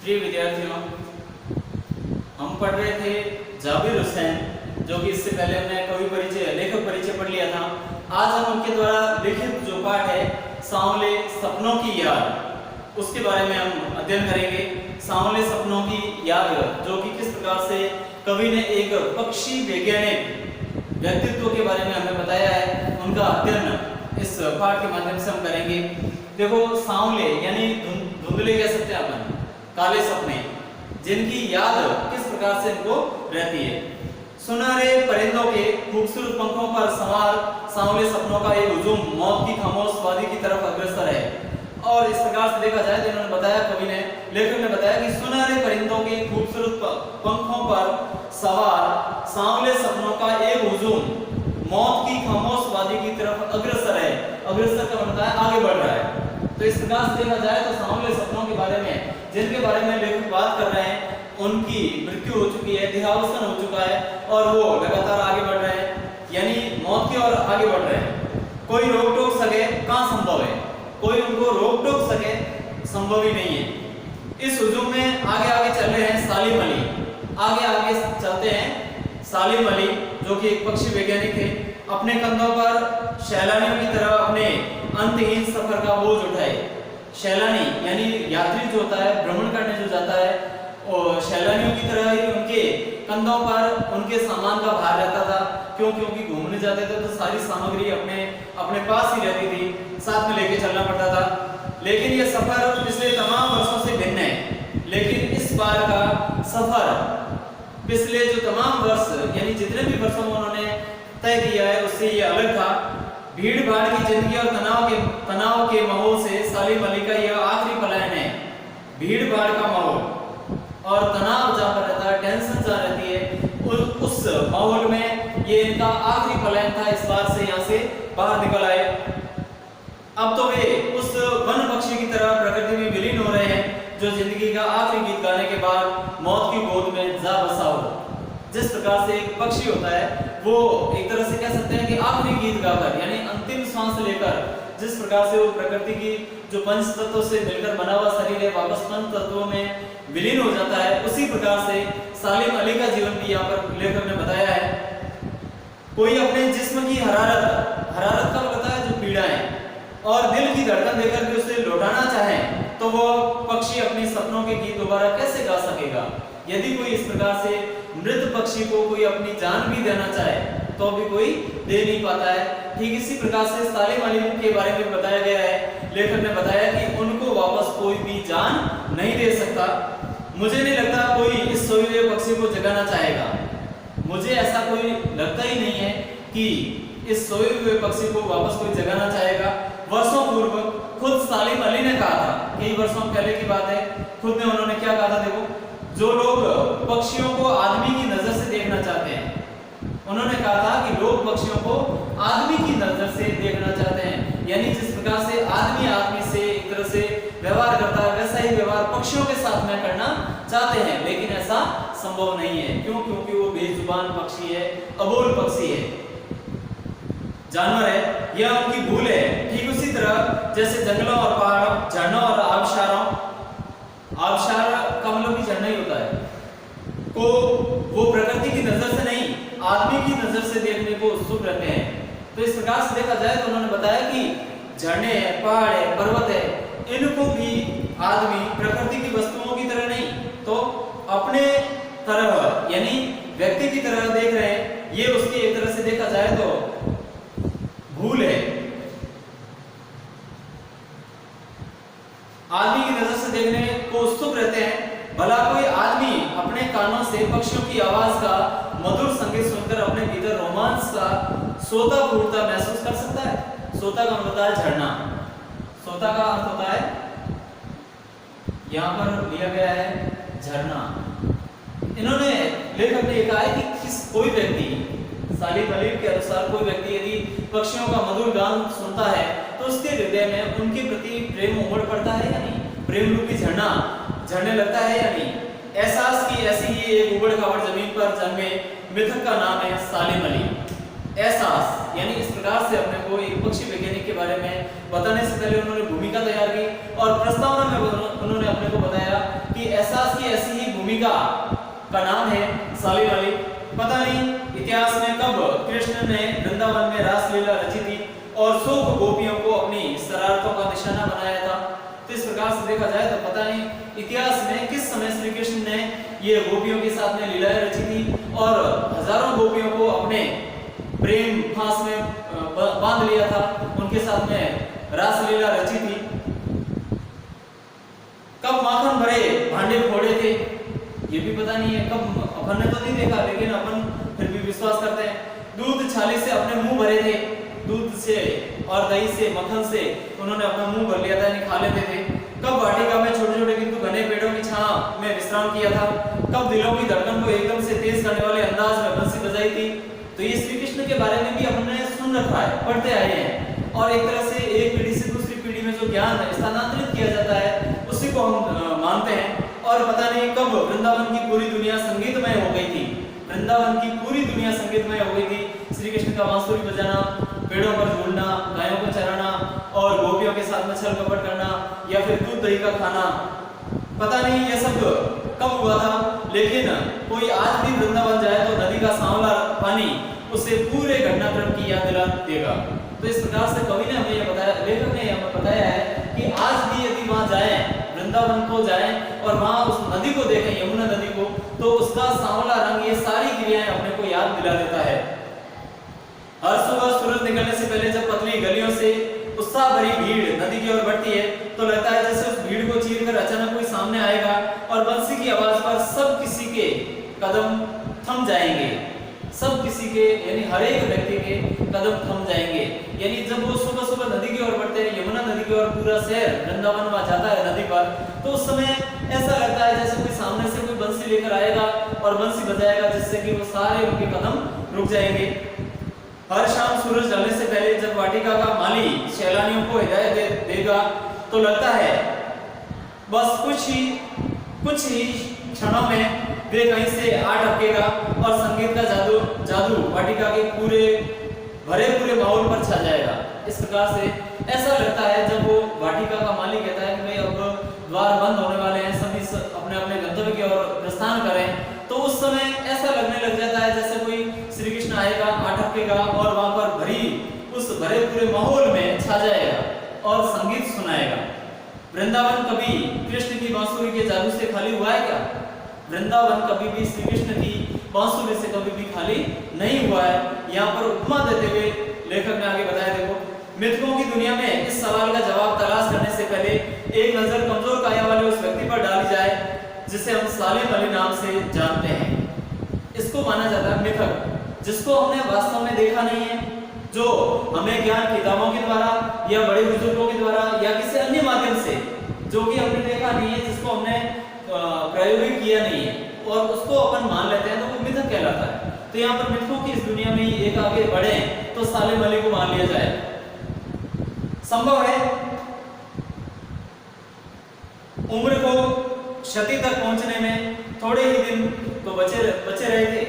जी विद्यार्थियों, हम पढ़ रहे थे जाबिर हुसैन, जो कि इससे पहले हमने कवि परिचय लेखक परिचय पढ़ लिया था। आज हम उनके द्वारा लिखित जो पाठ है सांवले सपनों की याद, उसके बारे में हम अध्ययन करेंगे। सांवले सपनों की याद, जो कि किस प्रकार से कवि ने एक पक्षी वैज्ञानिक व्यक्तित्व के बारे में हमें बताया है, उनका अध्ययन इस पाठ के माध्यम से हम करेंगे। देखो, सांवले यानी धुंधले कह सकते हैं अपन, काले सपने, जिनकी याद किस प्रकार से इनको रहती है। सुनहरे परिंदों के खूबसूरत पंखों पर सवार सांवले सपनों का एक हुजूम मौत की खामोश वादी की तरफ अग्रसर है। और इस प्रकार से देखा जाए तो इन्होंने बताया, कवि ने, लेखक ने बताया कि सुनहरे परिंदों के खूबसूरत पंखों पर सवार सांवले सपनों का एक हुजूम मौत की खामोश वादी की तरफ अग्रसर है। अग्रसर का मतलब है आगे बढ़ रहा है। तो इस प्रकार से देखा जाए तो सांवले सपनों के बारे में, जिनके बारे में लेखक बात कर रहे हैं, उनकी मृत्यु हो चुकी है, देहावसान हो चुका है और वो लगातार आगे बढ़ रहे हैं, यानी मौत की ओर आगे बढ़ रहे हैं। कोई रोक टोक सके कहां संभव है, कोई उनको रोक टोक सके संभव ही नहीं है। इस हुजूम में आगे आगे चल रहे हैं सालिम अली, आगे आगे चलते हैं सालिम अली, जो कि एक पक्षी वैज्ञानिक थे। अपने कंधों पर सैलानियों की तरह अपने अंतहीन सफर का बोझ उठाए। सैलानी यानी यात्री जो होता है, भ्रमण करने जो जाता है, और सैलानियों की तरह ही उनके कंधों पर उनके सामान का भार रहता था। क्यों? क्योंकि घूमने जाते थे तो सारी सामग्री अपने पास ही रहती थी, साथ में लेके चलना पड़ता था। लेकिन ये सफर पिछले तमाम वर्षों से भिन्न है। लेकिन इस बार का सफर पिछले जो तमाम वर्ष यानी जितने भी वर्षों में उन्होंने तय किया है, उससे ये अलग था। भीड़ भाड़ की जिंदगी और तनाव के माहौल से सालिम अली का यह आखिरी पलायन है। भीड़ भाड़ का माहौल और तनाव जहाँ पर रहता है, टेंशन जहाँ रहती है, उस माहौल में ये इनका आखिरी पलायन था। इस बार से यहाँ से बाहर निकल आए। अब तो वे उस वन पक्षी की तरह प्रकृति में विलीन हो रहे हैं, जो जिंदगी का आखिरी गीत गाने के बाद मौत की गोद में जा बसा हो। जिस प्रकार से एक पक्षी होता है, वो एक तरह से कह सकते हैं कि आखिरी गीत गाकर यानी अंतिम सांस लेकर जिस प्रकार से वो प्रकृति की जो पंच तत्वों से मिलकर बना हुआ शरीर है, वापस पंच तत्वों में विलीन हो जाता है, उसी प्रकार से सालिम अली का जीवन भी यहाँ पर लेखक ने बताया है। कोई अपने जिस्म की हरारत का बताया है, जो पीड़ा है, और दिल की धड़कन देकर भी उसे लौटाना चाहे, तो वो पक्षी अपने सपनों के गीत दोबारा कैसे गा सकेगा? यदि कोई इस प्रकार से मृत पक्षी को कोई अपनी जान भी देना चाहे, तो भी कोई दे नहीं पाता है। ठीक इसी प्रकार से सालिम अली के बारे में बताया गया है। लेखक ने बताया कि उनको वापस कोई भी जान नहीं दे सकता। मुझे नहीं लगता कोई इस सोए हुए पक्षी को जगाना चाहेगा। मुझे ऐसा कोई लगता ही नहीं है कि इस सोए हुए पक्षी को वापस कोई जगाना चाहेगा। वर्षों पूर्व खुद सालिम अली ने कहा था, कई वर्षों पहले की बात है, खुद ने उन्होंने क्या कहा था, देखो, जो लोग पक्षियों को आदमी की नजर से देखना चाहते हैं, उन्होंने कहा था कि लोग पक्षियों को आदमी की नजर से देखना चाहते हैं, यानी जिस प्रकार से आदमी से एक तरह से व्यवहार करता है, वैसा ही व्यवहार पक्षियों के साथ में करना चाहते हैं। लेकिन ऐसा संभव नहीं है। क्यों? क्योंकि वो बेजुबान पक्षी है, अबोल पक्षी है, जानवर है, यह उनकी भूल है। ठीक उसी तरह जैसे जंगलों और पहाड़ों, झरनों और आबशार का मतलब भी झरना ही होता है, को वो प्रकृति की नजर से नहीं, आदमी की नजर से देखने को उत्सुक रहते हैं। तो इस प्रकार से देखा जाए तो उन्होंने बताया कि झरने है, पहाड़ है, पर्वत है, इनको भी आदमी प्रकृति की वस्तुओं की तरह नहीं, तो अपने तरह यानी व्यक्ति की तरह देख रहे हैं। ये उसकी एक तरह से देखा जाए तो भूल है। आदमी की नजर से देखने को उत्सुक रहते हैं। भला कोई आदमी अपने कानों से पक्षियों की आवाज का मधुर संगीत सुनकर अपने भीतर रोमांच का सोता फूटता महसूस कर सकता है? सोता का मतलब है झरना। सोता का अर्थ होता है, यहाँ पर लिया गया है झरना। इन्होंने, लेखक ने कहा है कि कोई व्यक्ति, सालिम अली के अनुसार, कोई व्यक्ति यदि पक्षियों का मधुर गान सुनता है तो उसके हृदय में उनके प्रति प्रेम उमड़ पड़ता है या नहीं? प्रेम रूपी झरना झरने लगता है या नहीं? एहसास की ऐसी ही एक उबड़ खाबड़ जमीन पर जन्मे मिथक का नाम है सालिम अली। एहसास यानी इस प्रकार से अपने को एक पक्षी वैज्ञानिक के बारे में बताने से पहले उन्होंने भूमिका तैयार की और प्रस्तावना में उन्होंने अपने को बताया कि एहसास की ऐसी ही भूमिका का नाम है सालिम अली। पता नहीं इतिहास में कब कृष्ण ने वृंदावन में रासलीला रची थी और 100 गोपियों को अपनी शरारतों का निशाना बनाया था। तो इस प्रकार से देखा जाए तो पता नहीं इतिहास में किस समय श्री कृष्ण ने ये गोपियों के साथ में लीलाएं रची थी और हजारों गोपियों को अपने प्रेम फांस में बांध लिया था, उनके साथ में रासलीला रची थी। कब माखन भरे भांडे फोड़े थे ये भी पता नहीं है, कब अपन ने तो नहीं देखा, लेकिन अपन फिर भी विश्वास करते हैं। दूध छाली से अपने मुंह भरे थे, दूध से और दही से मक्खन से उन्होंने अपना मुंह भर लिया था, यानी खा लेते थे। कब वाटिका में छोटे छोटे किंतु घने पेड़ों की छांव में विश्राम किया था। कब दिलों की धड़कन को एकदम से तेज करने वाले अंदाज में बंसी बजाई थी। तो ये श्री कृष्ण के बारे में भी अपने सुन रखा है, पढ़ते आए हैं, और एक तरह से एक पीढ़ी से दूसरी पीढ़ी में जो ज्ञान स्थानांतरित किया जाता है उसी को हम मानते हैं। और पता नहीं कब वृंदावन की पूरी दुनिया संगीतमय हो गई थी, वृंदावन की पूरी दुनिया संगीतमय हो गई थी। श्री कृष्ण का बांसुरी बजाना, पेड़ों पर झूलना, गायों को चराना और गोपियों के साथ में छल कपट करना या फिर दूध दही का खाना, पता नहीं ये सब कब हुआ था। लेकिन कोई आज भी वृंदावन जाए तो नदी का सांवला पानी उसे पूरे घटनाक्रम की याद दिला देगा। तो इस प्रकार से कवि ने हमें यह बताया, लेखक ने हमें बताया है कि आज भी यदि वहां जाएं, वृंदावन को जाएं और वहां उस नदी को देखें, यमुना नदी को, तो उसका सांवला रंग, ये सारी क्रियाएं अपने को याद दिला देता है। हर सुबह सूरज निकलने से पहले जब पतली गलियों से उत्साह भरी भीड़ नदी की ओर बढ़ती है तो लगता है जैसे उस भीड़ को चीरकर अचानक कोई सामने आएगा और बंसी की आवाज पर सब किसी के कदम थम जाएंगे, सब किसी के यानी हर एक व्यक्ति के कदम थम जाएंगे। यानी जब वो सुबह सुबह नदी की ओर बढ़ते हैं, यमुना नदी की ओर पूरा शहर वृंदावन वहां जाता है नदी पर, तो उस समय ऐसा लगता है जैसे कोई सामने से कोई बंसी लेकर आएगा और बंसी बजाएगा, जिससे कि वो सारे उनके कदम रुक जाएंगे। हर शाम सूरज ढलने से पहले जब वाटिका का माली सैलानियों को हिदायत देगा तो लगता है बस कुछ ही क्षणों में वे कहीं से आ टपकेगा और संगीत का जादू वाटिका के पूरे माहौल पर छा जाएगा। इस प्रकार से ऐसा लगता है जब वो वाटिका का मालिक कहता है कि भाई अब द्वार बंद होने वाले हैं, सभी अपने अपने गंतव्य की ओर प्रस्थान करें, तो उस समय ऐसा लगने लग जाता है जैसे कोई श्री कृष्ण आएगा, आ टपकेगा और वहां पर उस भरे पूरे माहौल में छा जाएगा और संगीत सुनाएगा। वृंदावन कभी कृष्ण की बांसुरी के जादू से खाली हुआ है क्या? वृंदावन कभी भी श्री कृष्ण की बांसुरी से कभी भी खाली नहीं हुआ है। यहाँ पर उपमा देते हुए लेखक ने आगे बताया, देखो, मिथकों की दुनिया में इस सवाल का जवाब तलाश करने से पहले एक नजर कमजोर काया वाले उस व्यक्ति पर डाली जाए जिसे हम सालिम अली नाम से जानते हैं। इसको माना जाता है मिथक, जिसको हमने वास्तव में देखा नहीं है, जो हमें ज्ञान किताबों के द्वारा या बड़े बुजुर्गों के द्वारा या किसी अन्य माध्यम से जो कि हमने देखा नहीं है, जिसको हमने प्रायोगिक किया नहीं है और उसको अपन मान लेते हैं, तो वो मिथक कहलाता है। तो यहाँ पर मिथकों की इस दुनिया में ही एक आगे बढ़े तो सालिम अली को मान लिया जाए। संभव है उम्र को क्षति तक पहुंचने में थोड़े ही दिन तो बच रहे थे,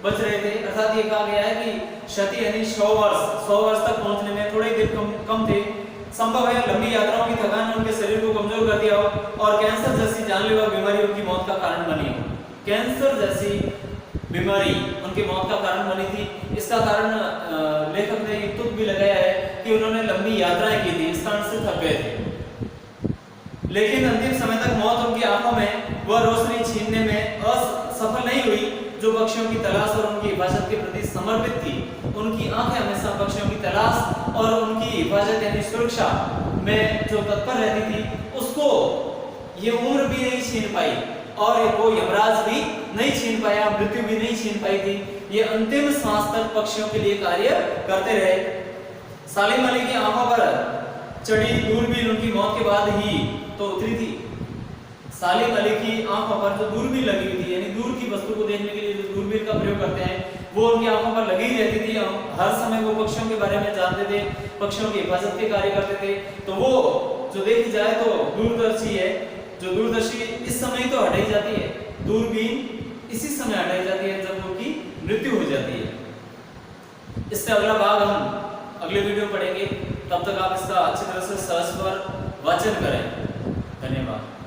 अर्थात ये कहा गया है कि क्षति यानी 100 वर्ष तक पहुंचने में थोड़े ही दिन कम थे। संभव है लंबी यात्राओं की थकान ने उनके शरीर को कमजोर कर दिया हो और कैंसर जैसी जानलेवा बीमारी उनकी मौत का कारण बनी हो। कैंसर जैसी बीमारी उनकी मौत का कारण बनी थी। इसका कारण लेखक ने तुक भी लगाया है कि उन्होंने लंबी यात्राएं की थी, इस कारण से थक गए थे। लेकिन अंतिम समय तक मौत उनकी आंखों में वह रोशनी छीनने में असफल नहीं हुई जो पक्षियों की तलाश और उनकी हिफाजत के प्रति समर्पित थी। उनकी आंखें हमेशा पक्षियों की तलाश और उनकी हिफाजत यानी सुरक्षा में जो तत्पर रहती थी, उसको ये उम्र भी नहीं छीन पाई और वो यमराज भी नहीं छीन पाया, मृत्यु भी नहीं छीन पाई थी। ये अंतिम सांस तक पक्षियों के लिए कार्य करते रहे। सालिम अली की आंखों पर चढ़ी दूरबीन उनकी मौत के बाद ही तो उतरी थी। सालिम अली की आंखों पर जो दूरबीन लगी हुई थी, यानी दूर की वस्तु को देखने के लिए जो दूरबीन का प्रयोग करते हैं, वो उनकी आंखों पर लगी रहती थी। हर समय वो पक्षियों के बारे में जानते थे, पक्षियों की हिफाजत के कार्य करते थे। तो वो जो देखी जाए तो दूरदर्शी है, जो दूरदर्शी इस समय तो हटाई जाती है, दूरबीन इसी समय हटाई जाती है जब उनकी मृत्यु हो जाती है। इससे अगला भाग हम अगले वीडियो में पढ़ेंगे। तब तक आप इसका अच्छी तरह से सहज पर वाचन करें। धन्यवाद।